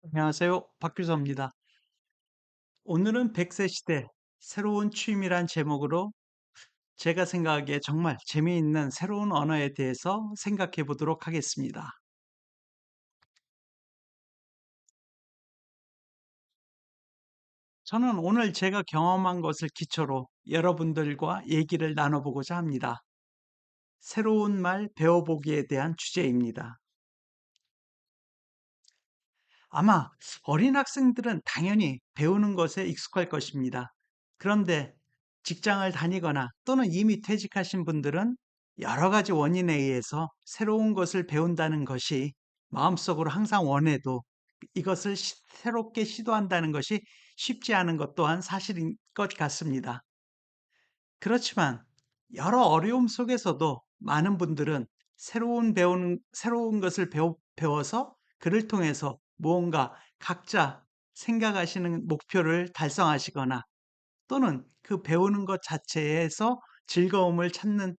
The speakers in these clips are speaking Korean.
안녕하세요. 박규서입니다. 오늘은 100세 시대 새로운 취미란 제목으로 제가 생각하기에 정말 재미있는 새로운 언어에 대해서 생각해 보도록 하겠습니다. 저는 오늘 제가 경험한 것을 기초로 여러분들과 얘기를 나눠보고자 합니다. 새로운 말 배워보기에 대한 주제입니다. 아마 어린 학생들은 당연히 배우는 것에 익숙할 것입니다. 그런데 직장을 다니거나 또는 이미 퇴직하신 분들은 여러 가지 원인에 의해서 새로운 것을 배운다는 것이 마음속으로 항상 원해도 이것을 새롭게 시도한다는 것이 쉽지 않은 것 또한 사실인 것 같습니다. 그렇지만 여러 어려움 속에서도 많은 분들은 새로운 것을 배워서 그를 통해서 무언가 각자 생각하시는 목표를 달성하시거나 또는 그 배우는 것 자체에서 즐거움을 찾는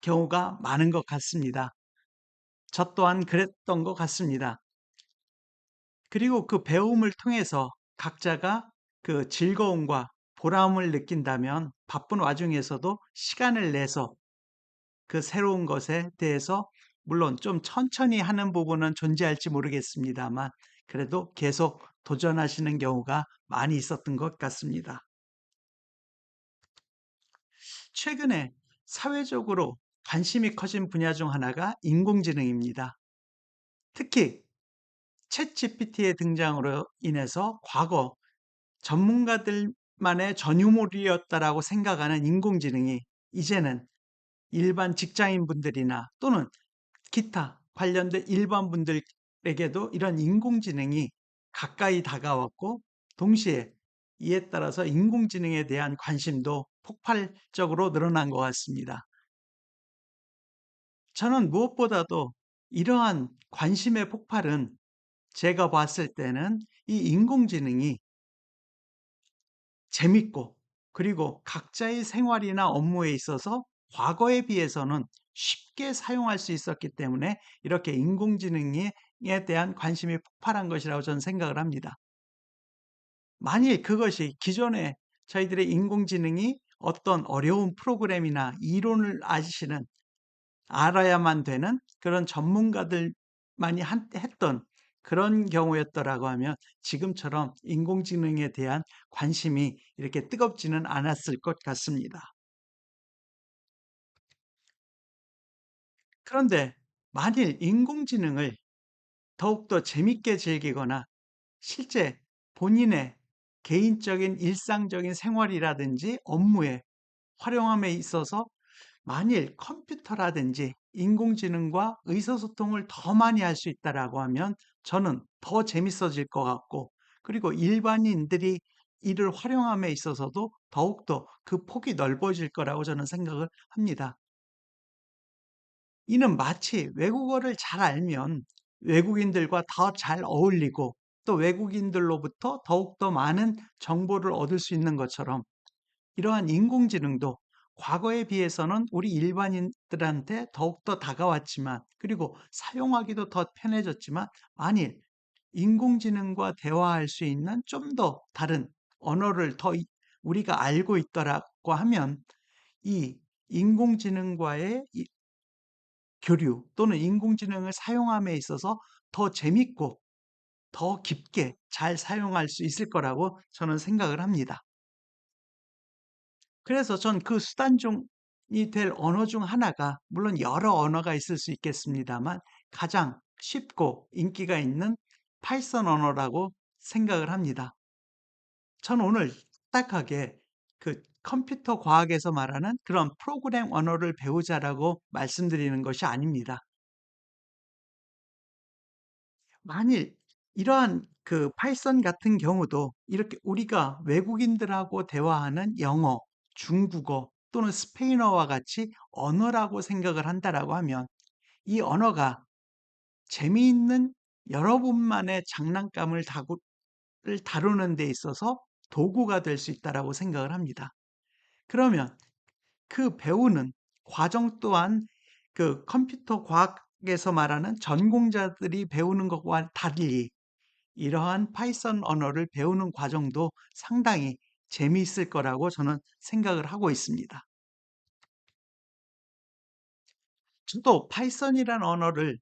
경우가 많은 것 같습니다. 저 또한 그랬던 것 같습니다. 그리고 그 배움을 통해서 각자가 그 즐거움과 보람을 느낀다면 바쁜 와중에서도 시간을 내서 그 새로운 것에 대해서 물론 좀 천천히 하는 부분은 존재할지 모르겠습니다만 그래도 계속 도전하시는 경우가 많이 있었던 것 같습니다. 최근에 사회적으로 관심이 커진 분야 중 하나가 인공지능입니다. 특히 챗 GPT의 등장으로 인해서 과거 전문가들만의 전유물이었다라고 생각하는 인공지능이 이제는 일반 직장인분들이나 또는 기타 관련된 일반 분들에게도 이런 인공지능이 가까이 다가왔고 동시에 이에 따라서 인공지능에 대한 관심도 폭발적으로 늘어난 것 같습니다. 저는 무엇보다도 이러한 관심의 폭발은 제가 봤을 때는 이 인공지능이 재밌고 그리고 각자의 생활이나 업무에 있어서 과거에 비해서는 쉽게 사용할 수 있었기 때문에 이렇게 인공지능에 대한 관심이 폭발한 것이라고 저는 생각을 합니다. 만일 그것이 기존에 저희들의 인공지능이 어떤 어려운 프로그램이나 이론을 알아야만 되는 그런 전문가들만이 했던 그런 경우였더라고 하면 지금처럼 인공지능에 대한 관심이 이렇게 뜨겁지는 않았을 것 같습니다. 그런데 만일 인공지능을 더욱더 재밌게 즐기거나 실제 본인의 개인적인 일상적인 생활이라든지 업무에 활용함에 있어서 만일 컴퓨터라든지 인공지능과 의사소통을 더 많이 할 수 있다라고 하면 저는 더 재밌어질 것 같고 그리고 일반인들이 이를 활용함에 있어서도 더욱더 그 폭이 넓어질 거라고 저는 생각을 합니다. 이는 마치 외국어를 잘 알면 외국인들과 더 잘 어울리고 또 외국인들로부터 더욱더 많은 정보를 얻을 수 있는 것처럼 이러한 인공지능도 과거에 비해서는 우리 일반인들한테 더욱더 다가왔지만 그리고 사용하기도 더 편해졌지만 만일 인공지능과 대화할 수 있는 좀 더 다른 언어를 우리가 알고 있더라고 하면 이 인공지능과의 교류 또는 인공지능을 사용함에 있어서 더 재밌고 더 깊게 잘 사용할 수 있을 거라고 저는 생각을 합니다. 그래서 전 그 수단 중이 될 언어 중 하나가 물론 여러 언어가 있을 수 있겠습니다만 가장 쉽고 인기가 있는 파이썬 언어라고 생각을 합니다. 전 오늘 딱하게 그 컴퓨터 과학에서 말하는 그런 프로그램 언어를 배우자라고 말씀드리는 것이 아닙니다. 만일 이러한 그 파이썬 같은 경우도 이렇게 우리가 외국인들하고 대화하는 영어, 중국어 또는 스페인어와 같이 언어라고 생각을 한다라고 하면 이 언어가 재미있는 여러분만의 장난감을 다루는 데 있어서 도구가 될 수 있다라고 생각을 합니다. 그러면 그 배우는 과정 또한 그 컴퓨터 과학에서 말하는 전공자들이 배우는 것과 달리 이러한 파이썬 언어를 배우는 과정도 상당히 재미있을 거라고 저는 생각을 하고 있습니다. 저도 파이썬이란 언어를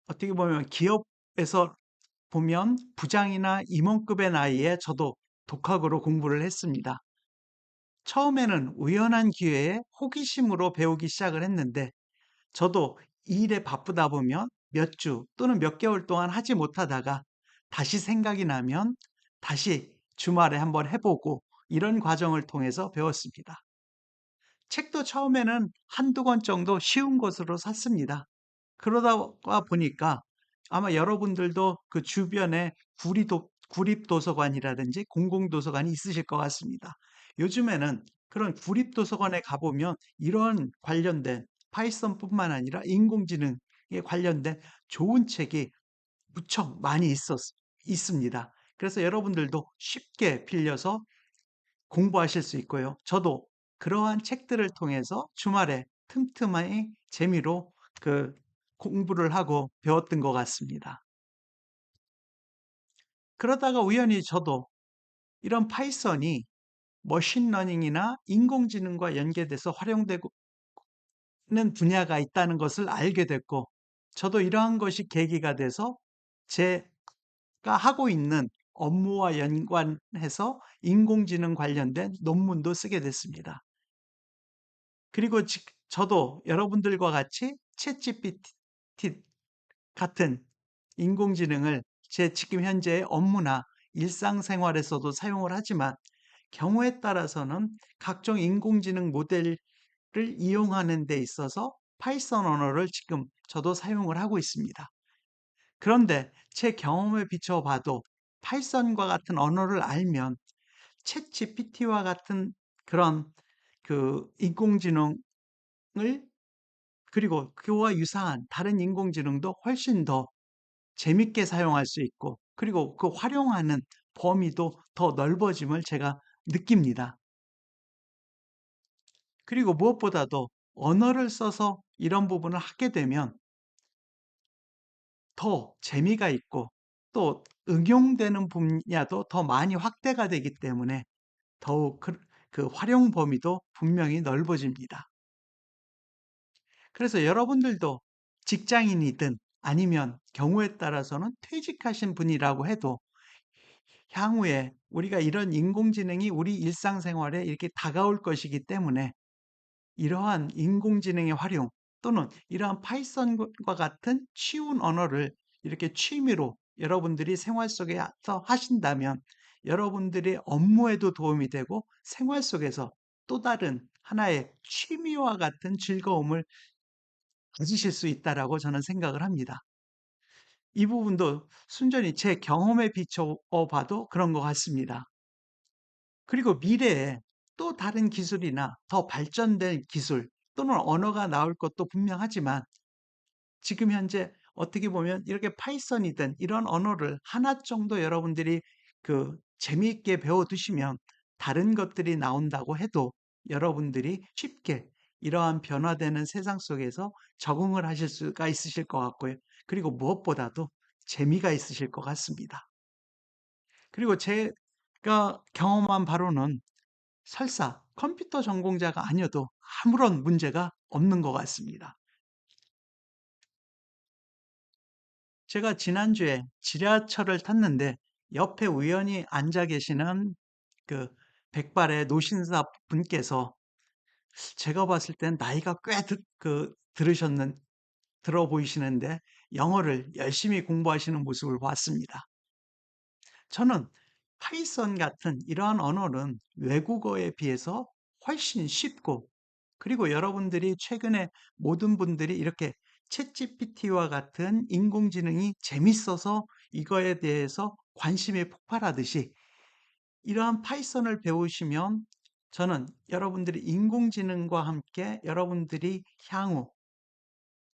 어떻게 보면 기업에서 보면 부장이나 임원급의 나이에 저도 독학으로 공부를 했습니다. 처음에는 우연한 기회에 호기심으로 배우기 시작을 했는데 저도 이 일에 바쁘다 보면 몇 주 또는 몇 개월 동안 하지 못하다가 다시 생각이 나면 다시 주말에 한번 해보고 이런 과정을 통해서 배웠습니다. 책도 처음에는 한두 권 정도 쉬운 것으로 샀습니다. 그러다가 보니까 아마 여러분들도 그 주변에 구립도서관이라든지 공공도서관이 있으실 것 같습니다. 요즘에는 그런 구립도서관에 가보면 이런 관련된 파이썬뿐만 아니라 인공지능에 관련된 좋은 책이 무척 많이 있습니다. 그래서 여러분들도 쉽게 빌려서 공부하실 수 있고요. 저도 그러한 책들을 통해서 주말에 틈틈이 재미로 그 공부를 하고 배웠던 것 같습니다. 그러다가 우연히 저도 이런 파이썬이 머신러닝이나 인공지능과 연계돼서 활용되는 분야가 있다는 것을 알게 됐고, 저도 이러한 것이 계기가 돼서 제가 하고 있는 업무와 연관해서 인공지능 관련된 논문도 쓰게 됐습니다. 그리고 저도 여러분들과 같이 챗GPT 같은 인공지능을 제 지금 현재의 업무나 일상생활에서도 사용을 하지만 경우에 따라서는 각종 인공지능 모델을 이용하는 데 있어서 파이썬 언어를 지금 저도 사용을 하고 있습니다. 그런데 제 경험에 비춰봐도 파이썬과 같은 언어를 알면 챗GPT와 같은 그런 그 인공지능을 그리고 그와 유사한 다른 인공지능도 훨씬 더 재밌게 사용할 수 있고 그리고 그 활용하는 범위도 더 넓어짐을 제가 느낍니다. 그리고 무엇보다도 언어를 써서 이런 부분을 하게 되면 더 재미가 있고 또 응용되는 분야도 더 많이 확대가 되기 때문에 더욱 그 활용 범위도 분명히 넓어집니다. 그래서 여러분들도 직장인이든 아니면 경우에 따라서는 퇴직하신 분이라고 해도 향후에 우리가 이런 인공지능이 우리 일상생활에 이렇게 다가올 것이기 때문에 이러한 인공지능의 활용 또는 이러한 파이썬과 같은 쉬운 언어를 이렇게 취미로 여러분들이 생활 속에서 하신다면 여러분들의 업무에도 도움이 되고 생활 속에서 또 다른 하나의 취미와 같은 즐거움을 가지실 수 있다라고 저는 생각을 합니다. 이 부분도 순전히 제 경험에 비춰 봐도 그런 것 같습니다. 그리고 미래에 또 다른 기술이나 더 발전된 기술 또는 언어가 나올 것도 분명하지만 지금 현재 어떻게 보면 이렇게 파이썬이든 이런 언어를 하나 정도 여러분들이 그 재미있게 배워 두시면 다른 것들이 나온다고 해도 여러분들이 쉽게 이러한 변화되는 세상 속에서 적응을 하실 수가 있으실 것 같고요. 그리고 무엇보다도 재미가 있으실 것 같습니다. 그리고 제가 경험한 바로는 설사 컴퓨터 전공자가 아니어도 아무런 문제가 없는 것 같습니다. 제가 지난주에 지하철을 탔는데 옆에 우연히 앉아 계시는 그 백발의 노신사 분께서 제가 봤을 땐 나이가 꽤 들어 보이시는데 영어를 열심히 공부하시는 모습을 봤습니다. 저는 파이썬 같은 이러한 언어는 외국어에 비해서 훨씬 쉽고 그리고 여러분들이 최근에 모든 분들이 이렇게 챗GPT와 같은 인공지능이 재밌어서 이거에 대해서 관심이 폭발하듯이 이러한 파이썬을 배우시면 저는 여러분들이 인공지능과 함께 여러분들이 향후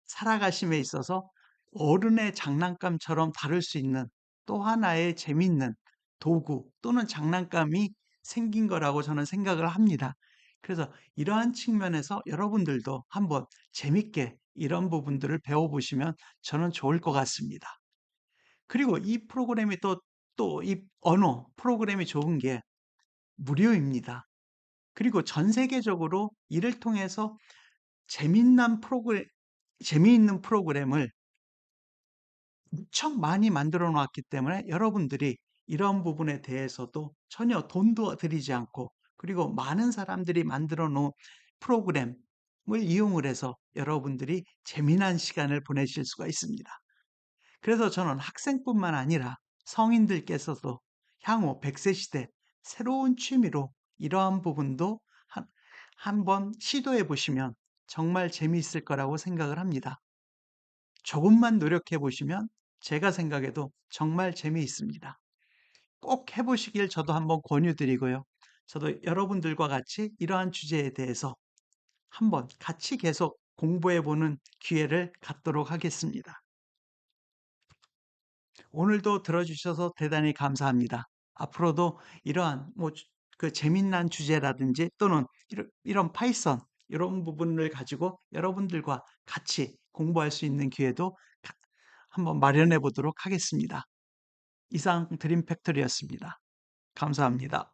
살아가심에 있어서 어른의 장난감처럼 다룰 수 있는 또 하나의 재밌는 도구 또는 장난감이 생긴 거라고 저는 생각을 합니다. 그래서 이러한 측면에서 여러분들도 한번 재밌게 이런 부분들을 배워보시면 저는 좋을 것 같습니다. 그리고 이 프로그램이 또 또 이 언어 프로그램이 좋은 게 무료입니다. 그리고 전 세계적으로 이를 통해서 재미난 프로그램 재미있는 프로그램을 무척 많이 만들어 놨기 때문에 여러분들이 이런 부분에 대해서도 전혀 돈도 들이지 않고, 그리고 많은 사람들이 만들어 놓은 프로그램을 이용을 해서 여러분들이 재미난 시간을 보내실 수가 있습니다. 그래서 저는 학생뿐만 아니라 성인들께서도 향후 100세 시대 새로운 취미로 이러한 부분도 한번 시도해 보시면 정말 재미있을 거라고 생각을 합니다. 조금만 노력해 보시면 제가 생각해도 정말 재미있습니다. 꼭 해 보시길 저도 한번 권유드리고요. 저도 여러분들과 같이 이러한 주제에 대해서 한번 같이 계속 공부해 보는 기회를 갖도록 하겠습니다. 오늘도 들어주셔서 대단히 감사합니다. 앞으로도 이러한 그 재미난 주제라든지 또는 이런 파이썬 이런 부분을 가지고 여러분들과 같이 공부할 수 있는 기회도 한번 마련해 보도록 하겠습니다. 이상 드림 팩토리였습니다. 감사합니다.